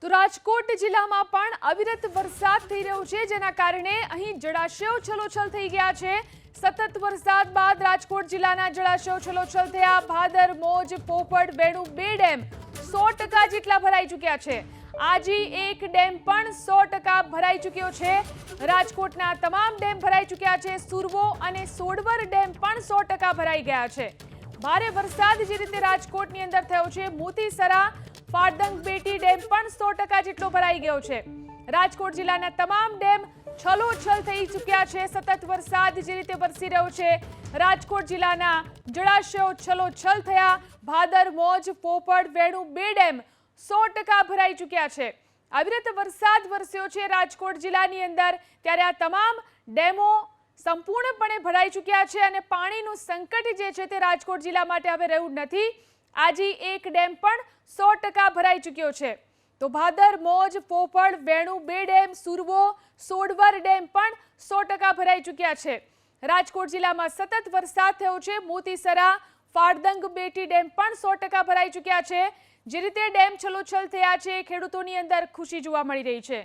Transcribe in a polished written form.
તો રાજકોટ જિલ્લામાં પણ અવિરત વરસાદ થઈ રહ્યો છે, જેના કારણે અહીં જળાશયો છલોછલ થઈ ગયા છે। સતત વરસાદ બાદ રાજકોટ જિલ્લાના જળાશયો છલોછલ થયા। ભાદર, મોજ, પોપટ, વેણુ બે ડેમ 100% જેટલા ભરાઈ ચૂક્યા છે। આજી એક ડેમ પણ 100% ભરાઈ ચૂક્યો છે। રાજકોટના તમામ ડેમ ભરાઈ ચૂક્યા છે। સુરવો અને સોડવર ડેમ પણ 100% ભરાઈ ગયા છે। ભારે વરસાદ જે રીતે રાજકોટની અંદર થયો છે, મોતીસરા, ફાડંગ બેટી ડેમ પણ 100% જેટલો ભરાઈ ગયો છે। રાજકોટ જિલ્લાના તમામ ડેમ છલોછલ થઈ ચૂક્યા છે। સતત વરસાદ જે રીતે વરસી રહ્યો છે, રાજકોટ જિલ્લાના જળાશયો છલોછલ થયા। ભાદર, મોજ, પોપટ, વેણુ બે ડેમ 100% ભરાઈ ચૂક્યા છે। અવિરત વરસાદ વરસ્યો છે રાજકોટ જિલ્લાની અંદર, ત્યારે આ તમામ ડેમો સંપૂર્ણપણે ભરાઈ ચૂક્યા છે અને પાણીનું સંકટ જે છે તે રાજકોટ જિલ્લા માટે હવે રહ્યું નથી। આજી એક ડેમ પણ 100% ભરાઈ ચૂક્યો છે। તો ભાદર, મોજ, પોપટ, વેણુ બે ડેમ, સુરવો, સોડવર ડેમ પણ 100% ભરાઈ ચૂક્યા છે। રાજકોટ જિલ્લામાં સતત વરસાદ થયો છે। મોતીસરા, ફાડંગ બેટી ડેમ પણ 100% ભરાઈ ચૂક્યા છે। જે રીતે ડેમ છલોછલ થયા છે, ખેડૂતોની અંદર ખુશી જોવા મળી રહી છે।